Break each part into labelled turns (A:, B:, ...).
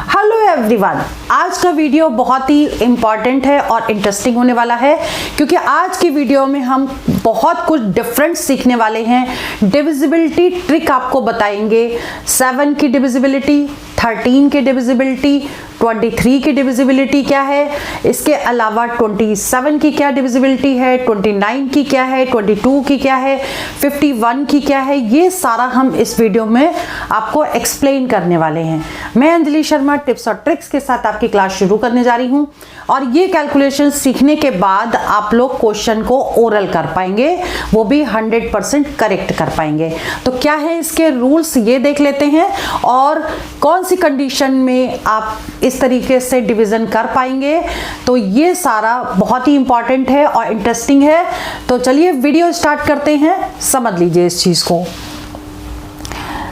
A: Hello everyone, आज का video बहुत ही इम्पॉर्टेंट है और इंटरेस्टिंग होने वाला है क्योंकि आज की वीडियो में हम बहुत कुछ डिफरेंट सीखने वाले हैं। डिविजिबिलिटी ट्रिक आपको बताएंगे, 7 की डिविजिबिलिटी, 13 की डिविजिबिलिटी, 23 की डिविजिबिलिटी क्या है, इसके अलावा 27 की क्या डिविजिबिलिटी है, 29 की क्या है, 22 की क्या है, 51 की क्या है, ये सारा हम इस वीडियो में आपको एक्सप्लेन करने वाले हैं। मैं अंजलि शर्मा टिप्स और ट्रिक्स के साथ आपकी क्लास शुरू करने जा रही हूँ और ये कैलकुलेशन सीखने के बाद आप लोग क्वेश्चन को ओरल कर पाएंगे, वो भी 100% करेक्ट कर पाएंगे। तो क्या है इसके रूल्स ये देख लेते हैं और कौन सी कंडीशन में आप इस तरीके से डिवीजन कर पाएंगे। तो ये सारा बहुत ही इंपॉर्टेंट है और इंटरेस्टिंग है। तो चलिए वीडियो स्टार्ट करते हैं, समझ लीजिए इस चीज को।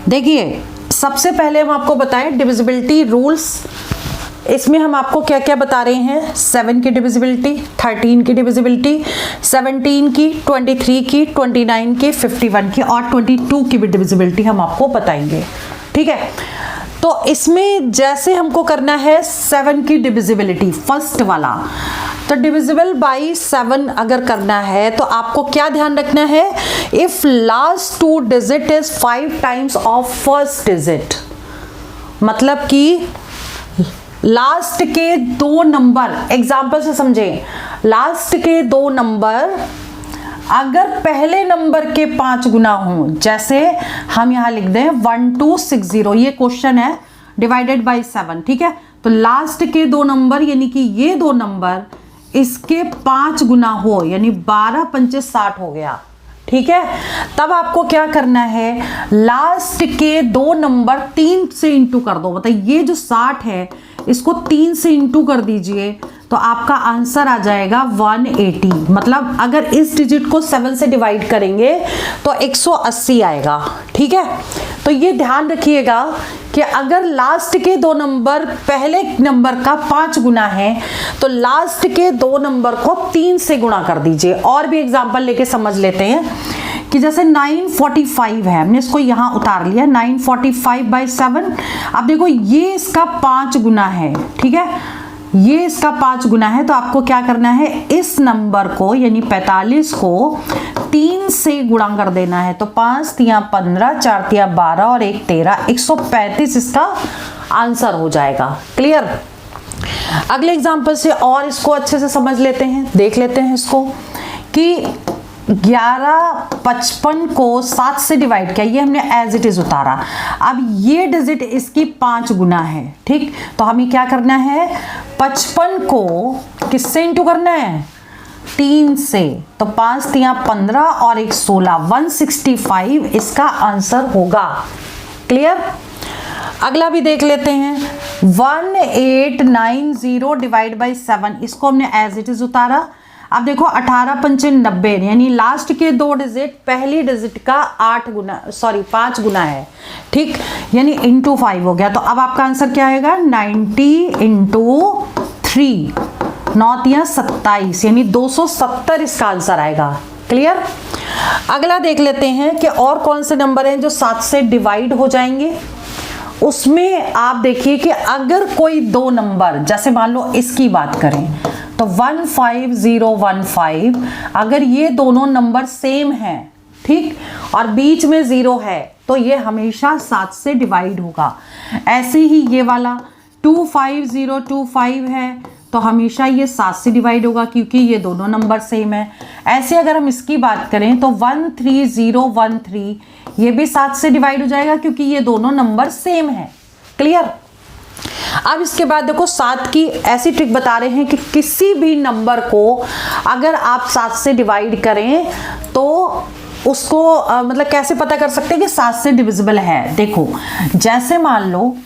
A: देखिए, सबसे पहले हम आपको बताएं डिविजिबिलिटी रूल्स। इसमें हम आपको क्या क्या बता रहे हैं, 7 की डिविजिबिलिटी, 13 की डिविजिबिलिटी, 17 की, 23 की, 29 की, 51 की और 22 की भी डिविजिबिलिटी हम आपको बताएंगे। ठीक है, तो इसमें जैसे हमको करना है 7 की डिविजिबिलिटी, फर्स्ट वाला, तो डिविजिबल बाई 7 अगर करना है तो आपको क्या ध्यान रखना है, if last 2 digit is 5 times of first digit, मतलब कि लास्ट के 2 नंबर, एग्जाम्पल से समझें, लास्ट के 2 नंबर अगर पहले नंबर के 5 गुना हो, जैसे हम यहां लिख दें 1260, ये क्वेश्चन है, डिवाइडेड बाय 7, ठीक है। तो लास्ट के 2 नंबर यानी कि ये 2 नंबर इसके 5 गुना हो, यानी 12 पंचे 60 हो गया, ठीक है। तब आपको क्या करना है, लास्ट के 2 नंबर 3 से इंटू कर दो, मतलब ये जो 60 है इसको 3 से इंटू कर दीजिए तो आपका आंसर आ जाएगा 180। मतलब अगर इस डिजिट को 7 से डिवाइड करेंगे तो 180 आएगा, ठीक है। तो ये ध्यान रखिएगा कि अगर लास्ट के 2 नंबर पहले नंबर का 5 गुना है तो लास्ट के 2 नंबर को 3 से गुणा कर दीजिए। और भी एग्जांपल लेके समझ लेते हैं कि जैसे 945 है, हमने इसको यहां उतार लिया, 945 बाई 7। अब देखो ये इसका 5 गुना है, ठीक है, ये इसका 5 गुना है। तो आपको क्या करना है, इस नंबर को यानी 45 को 3 से गुणा कर देना है। तो 5 तिया 15, 4 तिया 12 और 1 13, 135 इसका आंसर हो जाएगा। क्लियर। अगले एग्जांपल से और इसको अच्छे से समझ लेते हैं, देख लेते हैं इसको कि 1155 को 7 से डिवाइड किया, ये हमने एज इट इज उतारा। अब ये डिजिट इसकी 5 गुना है, ठीक। तो हमें क्या करना है, 55 को किससे इंटू करना है, 3 से। तो 5 तिया 15 और 1 16, 165 इसका आंसर होगा। क्लियर। अगला भी देख लेते हैं, 1890 डिवाइड बाई 7, इसको हमने एज इट इज उतारा। अब देखो 18 पंचे 90, यानी लास्ट के 2 डिजिट पहली डिजिट का 5 गुना है, ठीक, यानी इंटू 5 हो गया। तो अब आपका आंसर क्या आएगा, 90 इंटू 3, 9 तिया 27, यानी 270 इसका आंसर आएगा। क्लियर। अगला देख लेते हैं कि और कौन से नंबर हैं जो 7 से डिवाइड हो जाएंगे। उसमें आप देखिए कि अगर कोई 2 नंबर, जैसे मान लो इसकी बात करें तो 15015, अगर ये दोनों नंबर सेम हैं, ठीक, और बीच में 0 है तो ये हमेशा 7 से डिवाइड होगा। ऐसे ही ये वाला 25025 है तो हमेशा ये 7 से डिवाइड होगा क्योंकि ये दोनों नंबर सेम है। ऐसे अगर हम इसकी बात करें तो 13013, ये भी 7 से डिवाइड हो जाएगा क्योंकि ये दोनों नंबर सेम है। क्लियर। अब इसके बाद देखो 7 की ऐसी ट्रिक बता रहे हैं कि किसी भी नंबर को अगर आप 7 से डिवाइड करें तो उसको मतलब कैसे पता कर सकते हैं कि 7 से डिविजिबल है। देखो, जैसे मान लो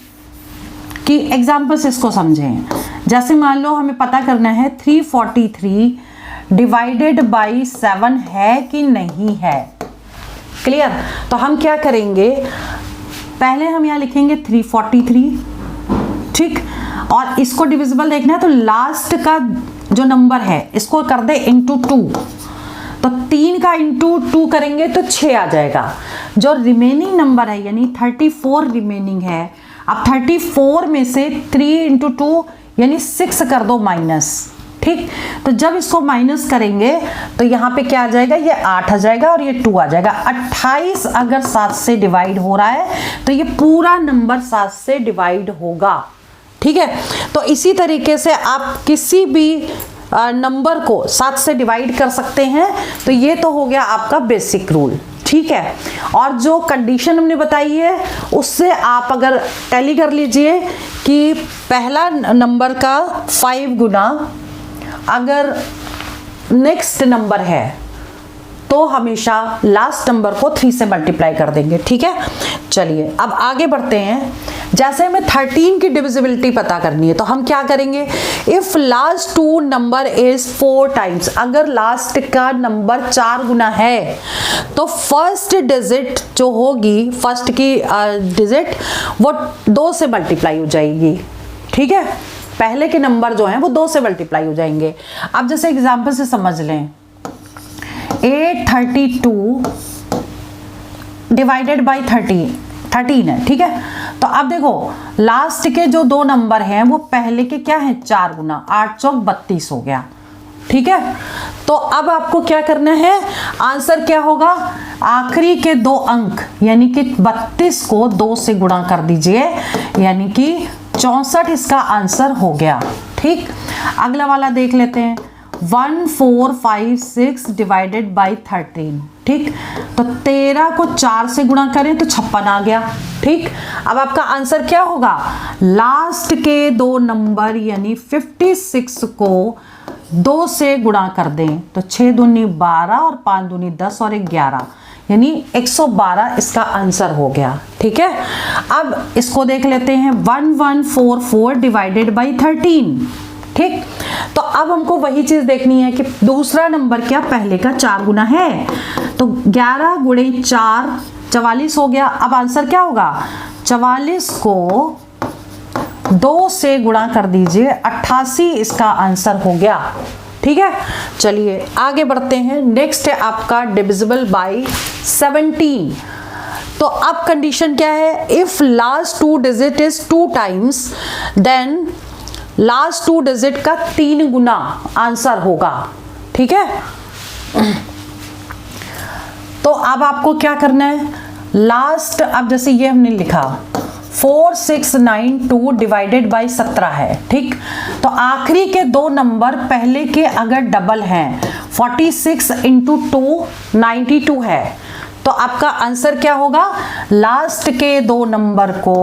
A: कि एग्जाम्पल से इसको समझें, जैसे मान लो हमें पता करना है 343 डिवाइडेड बाई 7 है कि नहीं है। क्लियर। तो हम क्या करेंगे, पहले हम यहाँ लिखेंगे 343, ठीक, और इसको डिविजिबल देखना है तो लास्ट का जो नंबर है इसको कर दे इंटू 2, तो 3 का इंटू 2 करेंगे तो 6 आ जाएगा। जो रिमेनिंग नंबर है यानी 34 रिमेनिंग है, अब 34 में से 3 इंटू 2 यानी 6 कर दो माइनस, ठीक। तो जब इसको माइनस करेंगे तो यहाँ पे क्या आ जाएगा, ये 8 आ जाएगा और ये 2 आ जाएगा। 28 अगर 7 से डिवाइड हो रहा है तो ये पूरा नंबर 7 से डिवाइड होगा, ठीक है। तो इसी तरीके से आप किसी भी नंबर को 7 से डिवाइड कर सकते हैं। तो ये तो हो गया आपका बेसिक रूल, ठीक है। और जो कंडीशन हमने बताई है उससे आप अगर टैली कर लीजिए कि पहला नंबर का 5 गुना अगर नेक्स्ट नंबर है तो हमेशा लास्ट नंबर को 3 से मल्टीप्लाई कर देंगे, ठीक है। चलिए अब आगे बढ़ते हैं। जैसे हमें 13 की डिविजिबिलिटी पता करनी है तो हम क्या करेंगे, if last 2 number is 4 times, अगर लास्ट का नंबर 4 गुना है तो फर्स्ट डिजिट जो होगी, फर्स्ट की डिजिट वो 2 से मल्टीप्लाई हो जाएगी, ठीक है। पहले के नंबर जो हैं वो 2 से मल्टीप्लाई हो जाएंगे। अब जैसे एग्जांपल से समझ लें, 832 डिवाइडेड बाई 13 है, ठीक है। तो अब देखो लास्ट के जो 2 नंबर हैं वो पहले के क्या हैं, 4 गुना, 8 चौक 32 हो गया, ठीक है। तो अब आपको क्या करना है, आंसर क्या होगा, आखिरी के 2 अंक यानी कि 32 को 2 से गुणा कर दीजिए, यानी कि 64 इसका आंसर हो गया, ठीक। अगला वाला देख लेते हैं, 1456 डिवाइडेड बाई 13, ठीक। तो 13 को 4 से गुणा करें तो 56 आ गया, ठीक। अब आपका आंसर क्या होगा, लास्ट के 2 नंबर यानी 56 को 2 से गुणा कर दें तो 6 दूनी 12 और 5 दूनी 10 और 11 यानी 112 इसका आंसर हो गया, ठीक है। अब इसको देख लेते हैं, 1144 डिवाइडेड बाई 13, ठीक। तो अब हमको वही चीज देखनी है कि दूसरा नंबर क्या पहले का 4 गुना है, तो 11 गुणे 4 44 हो गया। अब आंसर क्या होगा, 44 को 2 से गुणा कर दीजिए, 88 इसका आंसर हो गया, ठीक है। चलिए आगे बढ़ते हैं। नेक्स्ट है आपका डिविजिबल बाय 17। तो अब कंडीशन क्या है, if last 2 digit is 2 times then last 2 digit का 3 गुना आंसर होगा, ठीक है। तो अब आपको क्या करना है, लास्ट, अब जैसे ये हमने लिखा 4692 डिवाइडेड बाई 17 है, ठीक। तो आखिरी के 2 नंबर पहले के अगर डबल हैं, 46 इंटू 2 92 है, तो आपका आंसर क्या होगा, लास्ट के 2 नंबर को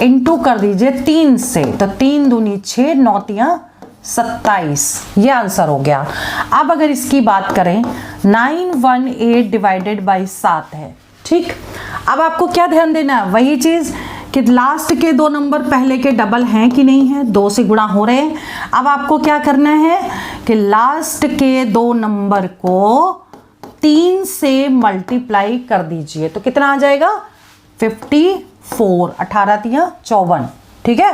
A: इंटू कर दीजिए 3 से, तो 3 दूनी 6 9 27, ये आंसर हो गया। अब अगर इसकी बात करें, 918 डिवाइडेड बाई 7 है, ठीक। अब आपको क्या ध्यान देना है, वही चीज कि लास्ट के 2 नंबर पहले के डबल हैं कि नहीं है, 2 से गुणा हो रहे हैं। अब आपको क्या करना है कि लास्ट के 2 नंबर को 3 से मल्टीप्लाई कर दीजिए, तो कितना आ जाएगा, 54, 18 3 54, ठीक है।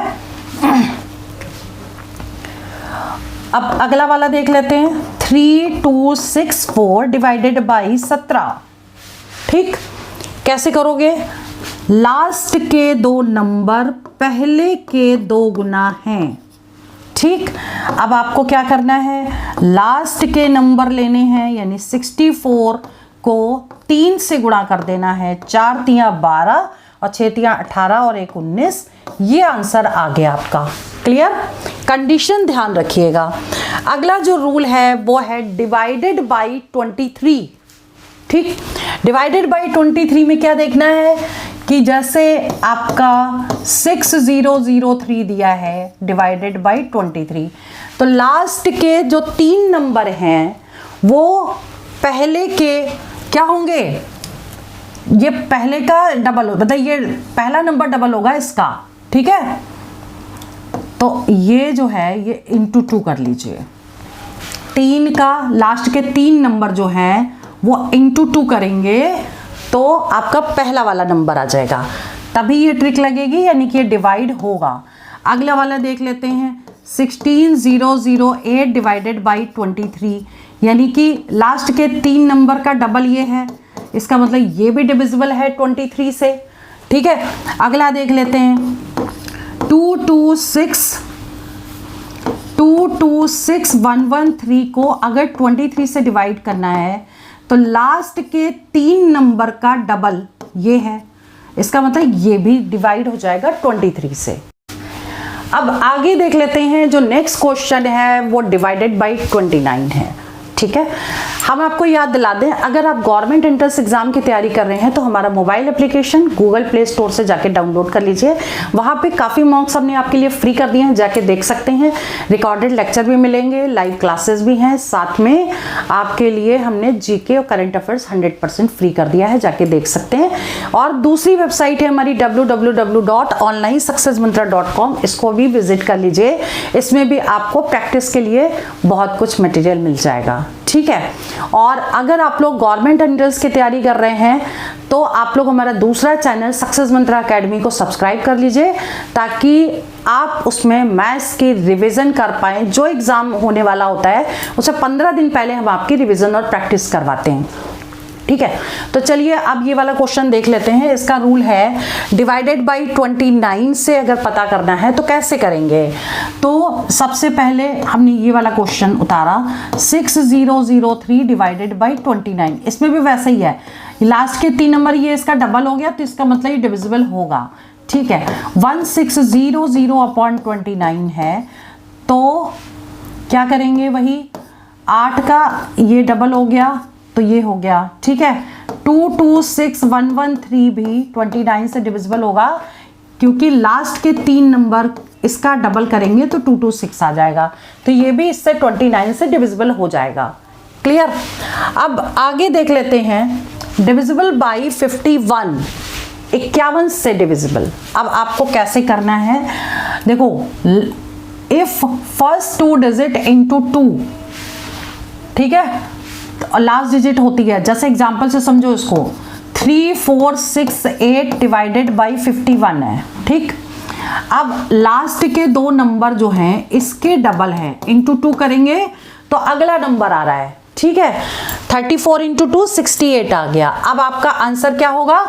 A: अब अगला वाला देख लेते हैं, 3264 डिवाइडेड बाई 17, ठीक। कैसे करोगे, लास्ट के 2 नंबर पहले के 2 गुना हैं, ठीक। अब आपको क्या करना है, लास्ट के नंबर लेने हैं, यानी 64 को 3 से गुणा कर देना है, 4 3 12 और 6 3 18 और 1 19, ये आंसर आ गया आपका। क्लियर, कंडीशन ध्यान रखिएगा। अगला जो रूल है वो है डिवाइडेड बाई 23, ठीक। डिवाइडेड बाई 23 में क्या देखना है कि जैसे आपका 6003 दिया है डिवाइडेड बाई 23, तो लास्ट के जो 3 नंबर हैं वो पहले के क्या होंगे, ये पहले का डबल हो, मतलब ये पहला नंबर डबल होगा इसका, ठीक है। तो ये जो है ये इंटू 2 कर लीजिए, 3 का लास्ट के 3 नंबर जो हैं वो इंटू 2 करेंगे तो आपका पहला वाला नंबर आ जाएगा, तभी ये ट्रिक लगेगी, यानी कि ये डिवाइड होगा। अगला वाला देख लेते हैं, 16008 डिवाइडेड बाई 23, यानी कि लास्ट के 3 नंबर का डबल ये है, इसका मतलब ये भी डिविजिबल है 23 से, ठीक है, अगला देख लेते हैं 226113 को अगर 23 से डिवाइड करना है तो लास्ट के 3 नंबर का डबल ये है, इसका मतलब ये भी डिवाइड हो जाएगा 23 से। अब आगे देख लेते हैं, जो नेक्स्ट क्वेश्चन है वो डिवाइडेड बाई 29 है। ठीक है, हम आपको याद दिला दें, अगर आप गवर्नमेंट एंट्रेंस एग्जाम की तैयारी कर रहे हैं तो हमारा mobile application Google play store से जाके डाउनलोड कर लीजिए। वहाँ पे काफ़ी मॉक्स हमने आपके लिए फ्री कर दिए हैं, जाके देख सकते हैं। रिकॉर्डेड लेक्चर भी मिलेंगे, लाइव क्लासेस भी हैं, साथ में आपके लिए हमने जीके और करंट अफेयर्स 100% फ्री कर दिया है, जाके देख सकते हैं। और दूसरी वेबसाइट है हमारी www.onlinesuccessmantra.com, इसको भी विजिट कर लीजिए। इसमें भी आपको प्रैक्टिस के लिए बहुत कुछ मटेरियल मिल जाएगा। ठीक है, और अगर आप लोग गवर्नमेंट एंट्रेंस की तैयारी कर रहे हैं तो आप लोग हमारा दूसरा चैनल सक्सेस मंत्रा अकेडमी को सब्सक्राइब कर लीजिए, ताकि आप उसमें मैथ्स की रिवीजन कर पाएं। जो एग्जाम होने वाला होता है उसे 15 दिन पहले हम आपकी रिवीजन और प्रैक्टिस करवाते हैं। ठीक है, तो चलिए अब ये वाला क्वेश्चन देख लेते हैं। इसका रूल है डिवाइडेड बाई 29 से अगर पता करना है तो कैसे करेंगे। तो सबसे पहले हमने ये वाला क्वेश्चन उतारा 6003 डिवाइडेड बाई 29। इसमें भी वैसे ही है, लास्ट के 3 नंबर ये इसका डबल हो गया तो इसका मतलब ये डिविजिबल होगा। ठीक है, 1600/29 है, तो क्या करेंगे, वही 8 का ये डबल हो गया तो ये हो गया। ठीक है, 226113 भी 29 से डिविजिबल होगा, क्योंकि लास्ट के 3 नंबर इसका डबल करेंगे तो 226 आ जाएगा, तो ये भी इससे 29 से डिविजिबल हो जाएगा। क्लियर। अब आगे देख लेते हैं, डिविजिबल बाई 51, 51 से डिविजिबल। अब आपको कैसे करना है, देखो, इफ फर्स्ट 2 डिजिट इनटू 2, ठीक है, और लास्ट डिजिट होती है, जैसे एग्जांपल से समझो इसको, 3468 डिवाइडेड बाई 51 है। ठीक, अब लास्ट के 2 नंबर जो हैं इसके डबल हैं, इंटू 2 करेंगे तो अगला नंबर आ रहा है। ठीक है, 34 इंटू 2 68 आ गया। अब आपका आंसर क्या होगा,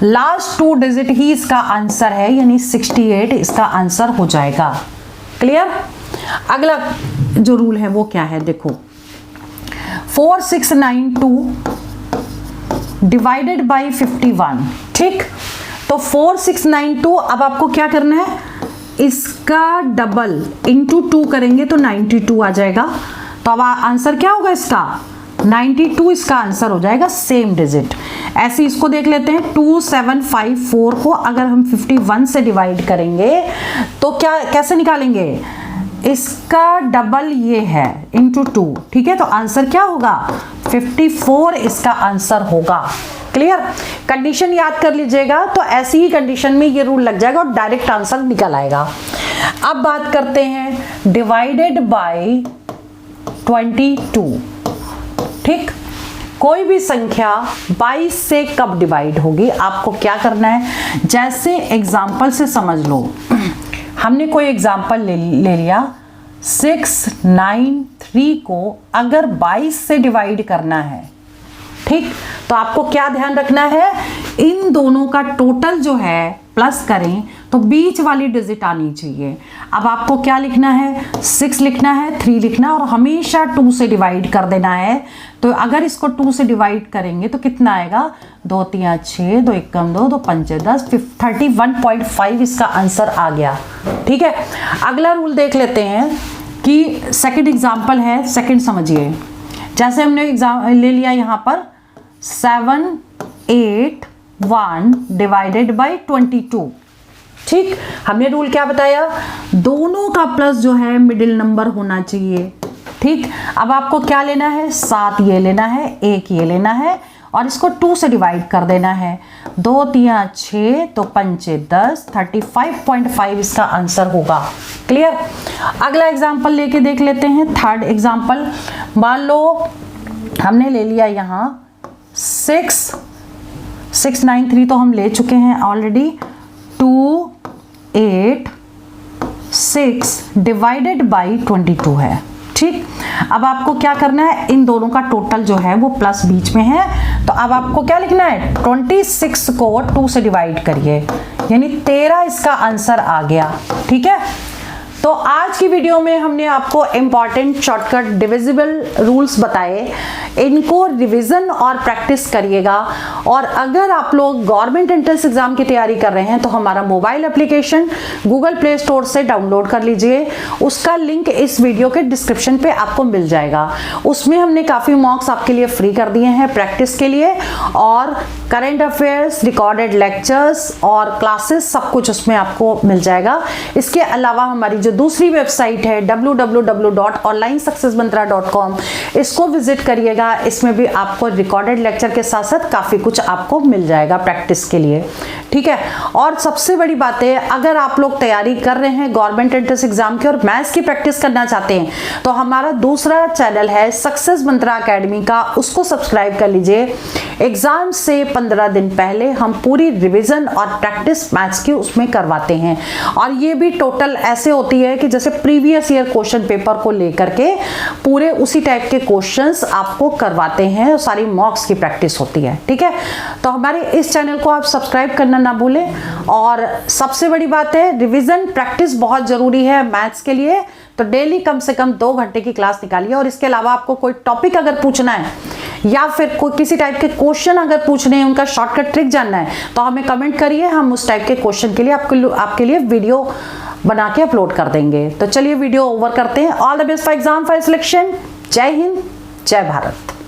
A: लास्ट 2 डिजिट ही इसका आंसर है, यानी 68 इसका आंसर हो जाएगा। क्लियर। अगला जो रूल है वो क्या है, देखो, 4692 डिवाइडेड बाई 51। ठीक, तो 4692, अब आपको क्या करना है, इसका डबल इंटू 2 करेंगे तो 92 आ जाएगा। तो अब आंसर क्या होगा इसका, 92 इसका आंसर हो जाएगा, सेम डिजिट। ऐसे इसको देख लेते हैं, 2754 को अगर हम 51 से डिवाइड करेंगे तो क्या कैसे निकालेंगे, इसका डबल ये है इंटू 2। ठीक है, तो आंसर क्या होगा, 54 इसका आंसर होगा। क्लियर। कंडीशन याद कर लीजिएगा, तो ऐसी ही कंडीशन में ये रूल लग जाएगा और डायरेक्ट आंसर निकल आएगा। अब बात करते हैं डिवाइडेड बाय 22। ठीक, कोई भी संख्या 22 से कब डिवाइड होगी, आपको क्या करना है, जैसे एग्जाम्पल से समझ लो। हमने कोई एग्जाम्पल ले लिया, 693 को अगर 22 से डिवाइड करना है, ठीक, तो आपको क्या ध्यान रखना है, इन दोनों का टोटल जो है प्लस करें तो बीच वाली डिजिट आनी चाहिए। अब आपको क्या लिखना है, 6 लिखना है, 3 लिखना और हमेशा 2 से डिवाइड कर देना है। तो अगर इसको 2 से डिवाइड करेंगे तो कितना आएगा, 2 3 6, 2 1 2, 2 5 10, 31.5 इसका आंसर आ गया। ठीक है, अगला रूल देख लेते हैं कि सेकंड एग्जाम्पल है, सेकंड समझिए। जैसे हमने एग्जाम ले लिया यहाँ पर 781 डिवाइडेड बाई 22। ठीक, हमने रूल क्या बताया, दोनों का प्लस जो है मिडिल नंबर होना चाहिए। ठीक, अब आपको क्या लेना है, 7 ये लेना है, 1 ये लेना है और इसको 2 से डिवाइड कर देना है। 2 3 6, तो 5 10, 35.5 इसका आंसर होगा। क्लियर। अगला एग्जाम्पल लेके देख लेते हैं, थर्ड एग्जाम्पल। मान लो हमने ले लिया यहाँ 693 तो हम ले चुके हैं ऑलरेडी, 286 डिवाइडेड बाई 22 है। ठीक, अब आपको क्या करना है, इन दोनों का टोटल जो है वो प्लस बीच में है तो अब आपको क्या लिखना है, 26 को 2 से डिवाइड करिए, यानी 13 इसका आंसर आ गया। ठीक है, तो आज की वीडियो में हमने आपको इंपॉर्टेंट शॉर्टकट डिविजिबल रूल्स बताए, इनको रिवीजन और प्रैक्टिस करिएगा। और अगर आप लोग गवर्नमेंट एंट्रेंस एग्जाम की तैयारी कर रहे हैं तो हमारा mobile application Google play store से डाउनलोड कर लीजिए, उसका लिंक इस वीडियो के डिस्क्रिप्शन पे आपको मिल जाएगा। उसमें हमने काफ़ी मॉक्स आपके लिए फ्री कर दिए हैं प्रैक्टिस के लिए, और करंट अफेयर्स, रिकॉर्डेड लेक्चर्स और क्लासेस सब कुछ उसमें आपको मिल जाएगा। इसके अलावा हमारी जो दूसरी वेबसाइट है www.onlinesuccessmantra.com, इसको विजिट करिएगा। इसमें भी आपको रिकॉर्डेड लेक्चर के साथ साथ काफ़ी कुछ आपको मिल जाएगा प्रैक्टिस के लिए। ठीक है, और सबसे बड़ी बात है, अगर आप लोग तैयारी कर रहे हैं गवर्नमेंट एंट्रेंस एग्जाम की और मैथ्स की प्रैक्टिस करना चाहते हैं तो हमारा दूसरा चैनल है सक्सेस मंत्रा अकेडमी का, उसको सब्सक्राइब कर लीजिए। एग्जाम से 15 दिन पहले हम पूरी रिवीजन और प्रैक्टिस मैथ्स की उसमें करवाते हैं, और ये भी टोटल ऐसे होती है कि जैसे प्रीवियस ईयर क्वेश्चन पेपर को लेकर के पूरे उसी टाइप के क्वेश्चंस आपको करवाते हैं, सारी मॉक्स की प्रैक्टिस होती है। ठीक है, तो हमारे इस चैनल को आप सब्सक्राइब करना ना भूलें। और सबसे बड़ी बात है, रिवीजन प्रैक्टिस बहुत जरूरी है मैथ्स के लिए, तो डेली कम से कम 2 घंटे की क्लास निकालिए। और इसके अलावा आपको कोई टॉपिक अगर पूछना है या फिर कोई किसी टाइप के क्वेश्चन अगर पूछने हैं, उनका शॉर्टकट ट्रिक जानना है, तो हमें कमेंट करिए, हम उस टाइप के क्वेश्चन के लिए आपके लिए वीडियो बना के अपलोड कर देंगे। तो चलिए वीडियो ओवर करते हैं। All the best for exam for selection. जय हिंद, जय भारत।